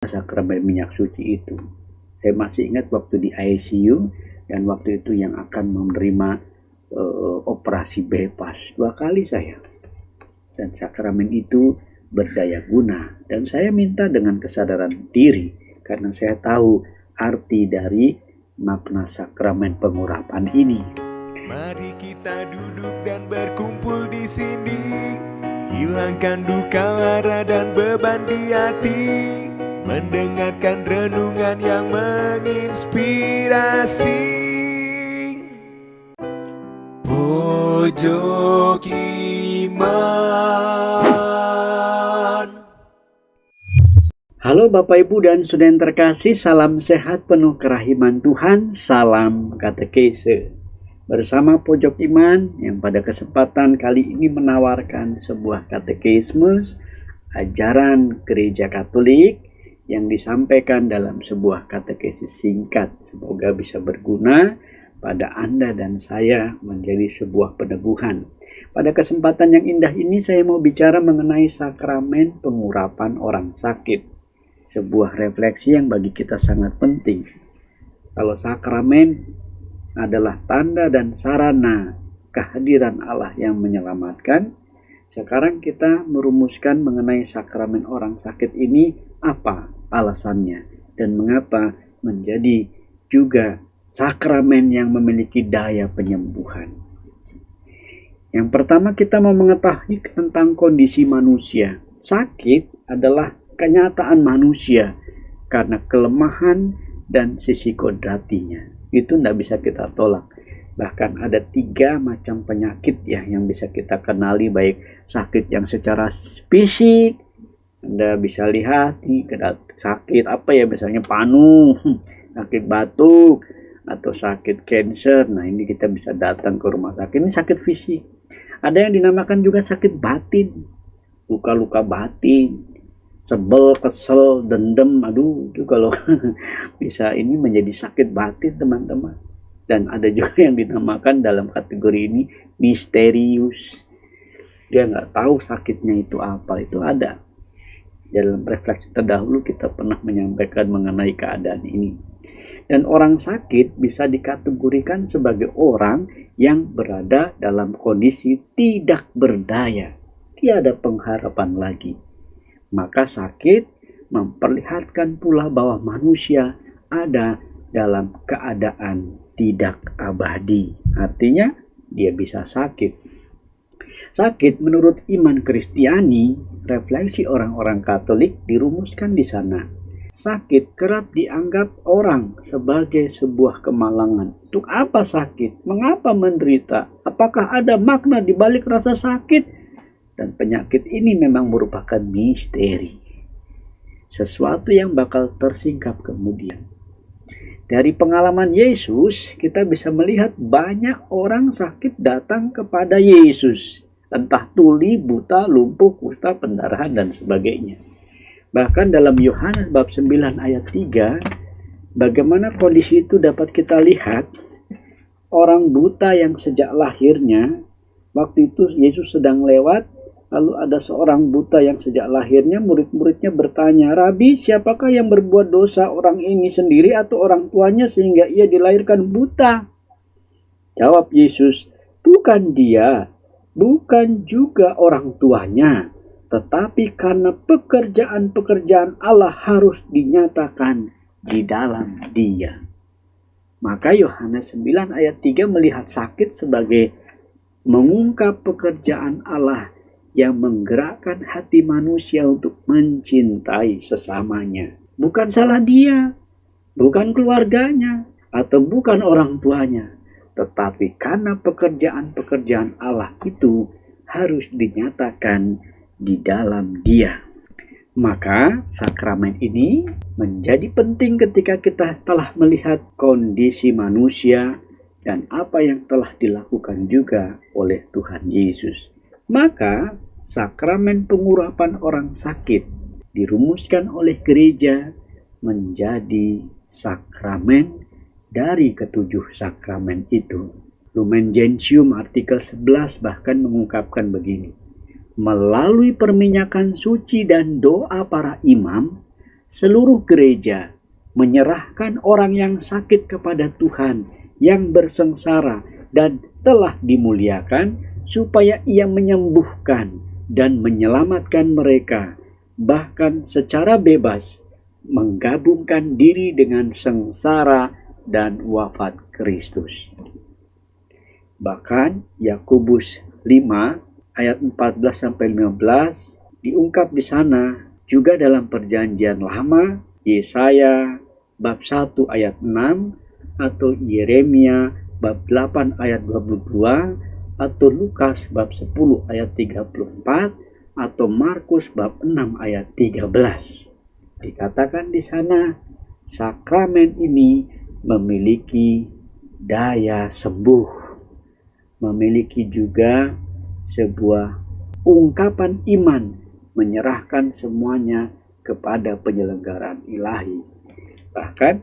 sakramen minyak suci itu. Saya masih ingat waktu di ICU dan waktu itu yang akan menerima operasi bebas 2 kali saya. Dan sakramen itu berdaya guna. Dan saya minta dengan kesadaran diri karena saya tahu arti dari makna sakramen pengurapan ini. Mari kita duduk dan berkumpul di sini, hilangkan duka lara dan beban di hati, mendengarkan renungan yang menginspirasi. Pojok Iman. Halo Bapak Ibu dan saudara yang terkasih, salam sehat penuh kerahiman Tuhan, salam katekese. Bersama Pojok Iman yang pada kesempatan kali ini menawarkan sebuah katekisme ajaran Gereja Katolik yang disampaikan dalam sebuah katekesis singkat. Semoga bisa berguna pada Anda dan saya menjadi sebuah peneguhan. Pada kesempatan yang indah ini saya mau bicara mengenai sakramen pengurapan orang sakit. Sebuah refleksi yang bagi kita sangat penting. Kalau sakramen adalah tanda dan sarana kehadiran Allah yang menyelamatkan, sekarang kita merumuskan mengenai sakramen orang sakit ini apa alasannya dan mengapa menjadi juga sakramen yang memiliki daya penyembuhan. Yang pertama kita mau mengetahui tentang kondisi manusia. Sakit adalah kenyataan manusia karena kelemahan dan sisi kodratinya. Itu tidak bisa kita tolak. Bahkan ada 3 macam penyakit ya yang bisa kita kenali, baik sakit yang secara fisik, Anda bisa lihat sakit apa ya, misalnya panu, sakit batuk, atau sakit cancer. Nah ini kita bisa datang ke rumah sakit, ini sakit fisik. Ada yang dinamakan juga sakit batin, luka-luka batin, sebel, kesel, dendam, itu kalau bisa ini menjadi sakit batin teman-teman. Dan ada juga yang dinamakan dalam kategori ini misterius. Dia nggak tahu sakitnya itu apa, itu ada. Dalam refleksi terdahulu kita pernah menyampaikan mengenai keadaan ini. Dan orang sakit bisa dikategorikan sebagai orang yang berada dalam kondisi tidak berdaya, tiada pengharapan lagi. Maka sakit memperlihatkan pula bahwa manusia ada dalam keadaan tidak abadi. Artinya dia bisa sakit. Sakit menurut iman Kristiani, refleksi orang-orang Katolik dirumuskan di sana. Sakit kerap dianggap orang sebagai sebuah kemalangan. Untuk apa sakit? Mengapa menderita? Apakah ada makna di balik rasa sakit? Dan penyakit ini memang merupakan misteri. Sesuatu yang bakal tersingkap kemudian. Dari pengalaman Yesus, kita bisa melihat banyak orang sakit datang kepada Yesus. Entah tuli, buta, lumpuh, kusta, pendarahan, dan sebagainya. Bahkan dalam Yohanes bab 9 ayat 3, bagaimana kondisi itu dapat kita lihat. Orang buta yang sejak lahirnya, waktu itu Yesus sedang lewat, lalu ada seorang buta yang sejak lahirnya, murid-muridnya bertanya, "Rabi, siapakah yang berbuat dosa, orang ini sendiri atau orang tuanya sehingga ia dilahirkan buta?" Jawab Yesus, "Bukan dia, bukan juga orang tuanya, tetapi karena pekerjaan-pekerjaan Allah harus dinyatakan di dalam dia." Maka Yohanes 9 ayat 3 melihat sakit sebagai mengungkap pekerjaan Allah yang menggerakkan hati manusia untuk mencintai sesamanya. Bukan salah dia, bukan keluarganya, atau bukan orang tuanya, tetapi karena pekerjaan-pekerjaan Allah itu harus dinyatakan di dalam dia. Maka sakramen ini menjadi penting ketika kita telah melihat kondisi manusia dan apa yang telah dilakukan juga oleh Tuhan Yesus. Maka sakramen pengurapan orang sakit dirumuskan oleh gereja menjadi sakramen dari ke-7 sakramen itu. Lumen Gentium artikel 11 bahkan mengungkapkan begini. Melalui perminyakan suci dan doa para imam, seluruh gereja menyerahkan orang yang sakit kepada Tuhan yang bersengsara dan telah dimuliakan supaya ia menyembuhkan dan menyelamatkan mereka, bahkan secara bebas menggabungkan diri dengan sengsara dan wafat Kristus. Bahkan Yakobus 5 ayat 14-15 diungkap di sana juga dalam Perjanjian Lama, Yesaya bab 1 ayat 6 atau Yeremia bab 8 ayat 22 atau Lukas bab 10 ayat 34 atau Markus bab 6 ayat 13. Dikatakan di sana sakramen ini memiliki daya sembuh, memiliki juga sebuah ungkapan iman, menyerahkan semuanya kepada penyelenggaraan ilahi. Bahkan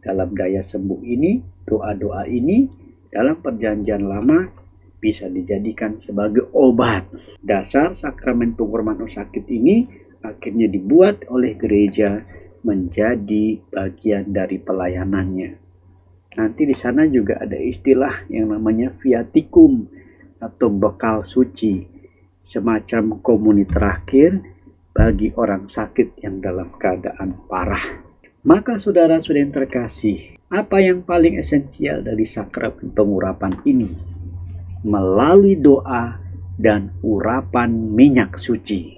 dalam daya sembuh ini, doa-doa ini dalam Perjanjian Lama bisa dijadikan sebagai obat. Dasar sakramen pengurapan sakit ini akhirnya dibuat oleh gereja menjadi bagian dari pelayanannya. Nanti di sana juga ada istilah yang namanya viaticum atau bekal suci, semacam komuni terakhir bagi orang sakit yang dalam keadaan parah. Maka saudara-saudara yang terkasih, apa yang paling esensial dari sakramen pengurapan ini? Melalui doa dan urapan minyak suci.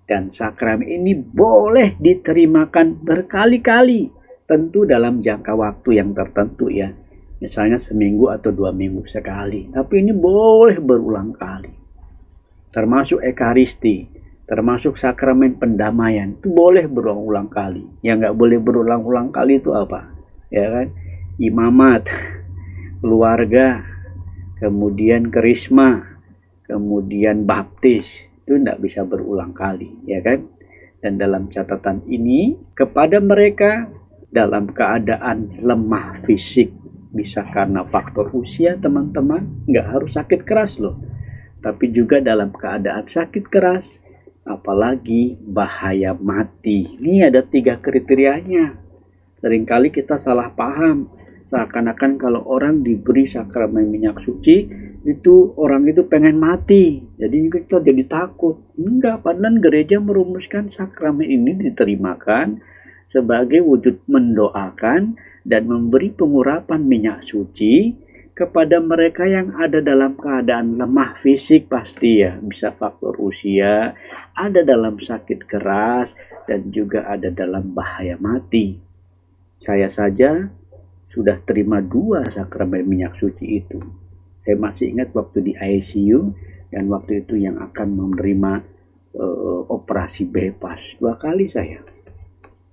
Dan sakramen ini boleh diterimakan berkali-kali, tentu dalam jangka waktu yang tertentu ya. Misalnya seminggu atau 2 minggu sekali. Tapi ini boleh berulang kali. Termasuk Ekaristi, termasuk sakramen pendamaian, itu boleh berulang-ulang kali. Yang nggak boleh berulang-ulang kali itu apa? Ya kan? Imamat, keluarga, kemudian kerisma, kemudian baptis, itu tidak bisa berulang kali, ya kan? Dan dalam catatan ini, kepada mereka dalam keadaan lemah fisik, bisa karena faktor usia teman-teman, nggak harus sakit keras loh, tapi juga dalam keadaan sakit keras, apalagi bahaya mati. Ini ada 3 kriterianya. Seringkali kita salah paham, seakan-akan kalau orang diberi sakramen minyak suci, itu orang itu pengen mati, jadi kita jadi takut. Enggak, padahal gereja merumuskan sakramen ini diterimakan sebagai wujud mendoakan dan memberi pengurapan minyak suci kepada mereka yang ada dalam keadaan lemah fisik, pasti ya, bisa faktor usia, ada dalam sakit keras, dan juga ada dalam bahaya mati. Saya saja sudah terima 2 sakramen minyak suci itu. Saya masih ingat waktu di ICU dan waktu itu yang akan menerima operasi bebas 2 kali saya.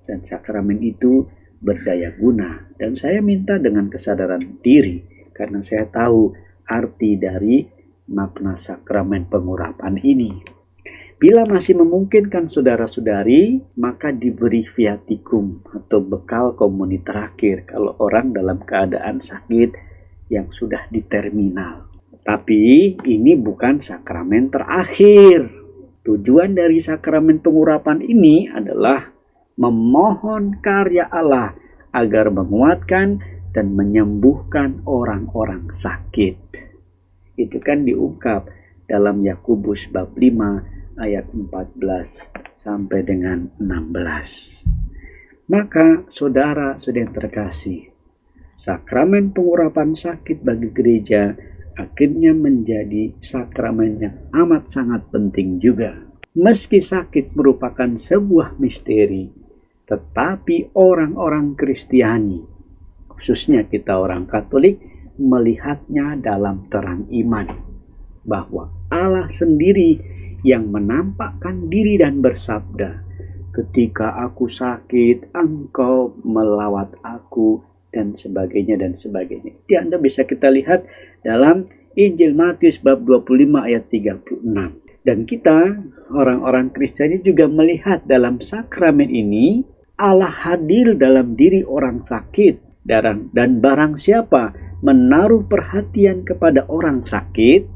Dan sakramen itu berdaya guna. Dan saya minta dengan kesadaran diri karena saya tahu arti dari makna sakramen pengurapan ini. Bila masih memungkinkan saudara-saudari, maka diberi viaticum atau bekal komuni terakhir kalau orang dalam keadaan sakit yang sudah di terminal. Tapi ini bukan sakramen terakhir. Tujuan dari sakramen pengurapan ini adalah memohon karya Allah agar menguatkan dan menyembuhkan orang-orang sakit. Itu kan diungkap dalam Yakobus bab 5 ayat 14 sampai dengan 16. Maka saudara-saudara yang terkasih, sakramen pengurapan sakit bagi gereja akhirnya menjadi sakramen yang amat sangat penting juga. Meski sakit merupakan sebuah misteri, tetapi orang-orang Kristiani, khususnya kita orang Katolik, melihatnya dalam terang iman, bahwa Allah sendiri yang menampakkan diri dan bersabda, "Ketika aku sakit, engkau melawat aku," dan sebagainya dan sebagainya. Itu Anda bisa kita lihat dalam Injil Matius bab 25 ayat 36. Dan kita orang-orang Kristiani juga melihat dalam sakramen ini Allah hadir dalam diri orang sakit, dan barang siapa menaruh perhatian kepada orang sakit,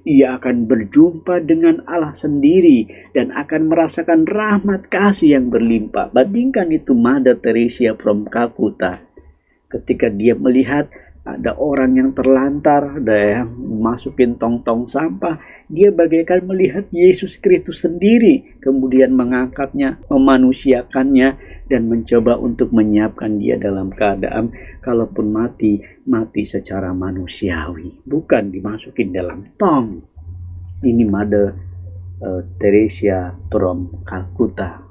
ia akan berjumpa dengan Allah sendiri dan akan merasakan rahmat kasih yang berlimpah. Bandingkan itu Mother Teresa from Calcutta. Ketika dia melihat ada orang yang terlantar, ada yang masukin tong-tong sampah, dia bagaikan melihat Yesus Kristus sendiri, kemudian mengangkatnya, memanusiakannya, dan mencoba untuk menyiapkan dia dalam keadaan kalaupun mati secara manusiawi, bukan dimasukin dalam tong. Ini Mother Teresa from Calcutta.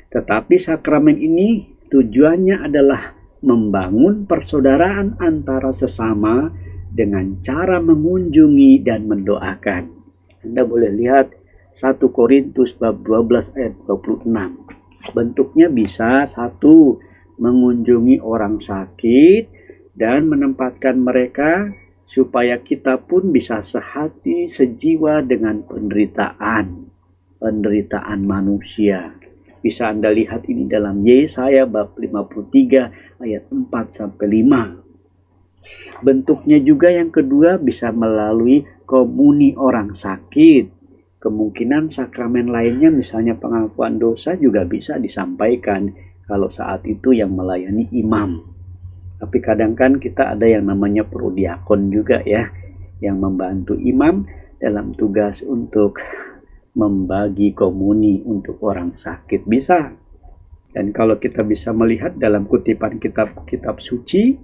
Tetapi sakramen ini tujuannya adalah membangun persaudaraan antara sesama dengan cara mengunjungi dan mendoakan. Anda boleh lihat 1 Korintus bab 12 ayat 26. Bentuknya bisa: 1. Mengunjungi orang sakit dan menempatkan mereka supaya kita pun bisa sehati sejiwa dengan penderitaan manusia. Bisa Anda lihat ini dalam Yesaya bab 53 ayat 4-5. Bentuknya juga yang kedua bisa melalui komuni orang sakit. Kemungkinan sakramen lainnya misalnya pengakuan dosa juga bisa disampaikan kalau saat itu yang melayani imam. Tapi kadang kan kita ada yang namanya prodiakon juga ya, yang membantu imam dalam tugas untuk membagi komuni untuk orang sakit, bisa. Dan kalau kita bisa melihat dalam kutipan kitab suci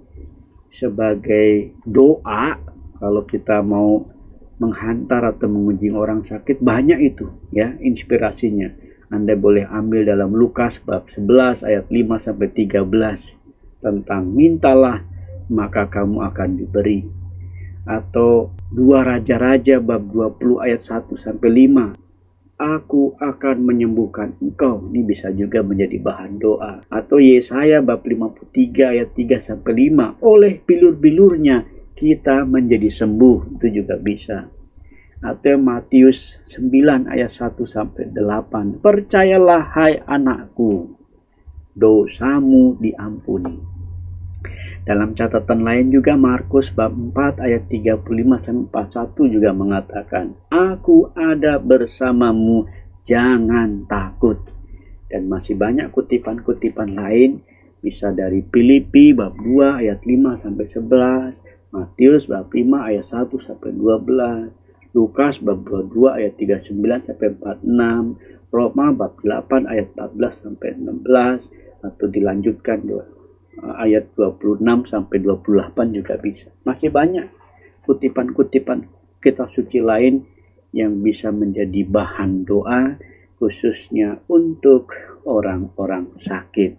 sebagai doa, kalau kita mau menghantar atau mengunjungi orang sakit, banyak itu ya inspirasinya. Anda boleh ambil dalam Lukas bab 11 ayat 5-13 tentang mintalah maka kamu akan diberi, atau 2 Raja-Raja bab 20 ayat 1-5, aku akan menyembuhkan engkau. Ini bisa juga menjadi bahan doa. Atau Yesaya bab 53 ayat 3-5, oleh bilur-bilurnya kita menjadi sembuh. Itu juga bisa. Atau Matius 9 ayat 1-8, percayalah hai anakku, dosamu diampuni. Dalam catatan lain juga Markus bab 4 ayat 35-41 juga mengatakan, aku ada bersamamu, jangan takut. Dan masih banyak kutipan-kutipan lain, bisa dari Filipi bab 2 ayat 5-11, Matius bab 5 ayat 1-12, Lukas bab 22 ayat 39-46, Roma bab 8 ayat 14-16, atau dilanjutkan ayat 26-28 juga bisa. Masih banyak kutipan-kutipan kitab suci lain yang bisa menjadi bahan doa khususnya untuk orang-orang sakit.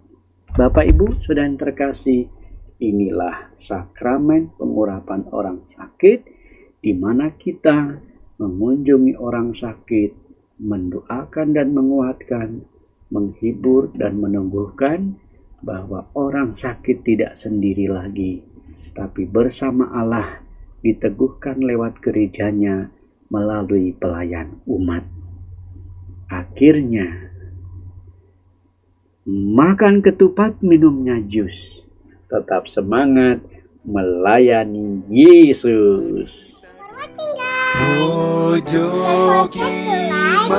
Bapak Ibu Saudara yang terkasih, inilah sakramen pengurapan orang sakit, di mana kita mengunjungi orang sakit, mendoakan dan menguatkan, menghibur dan menumbuhkan bahwa orang sakit tidak sendiri lagi, tapi bersama Allah, diteguhkan lewat gerejanya melalui pelayan umat. Akhirnya, makan ketupat, minumnya jus. Tetap semangat melayani Yesus. Pojok Iman.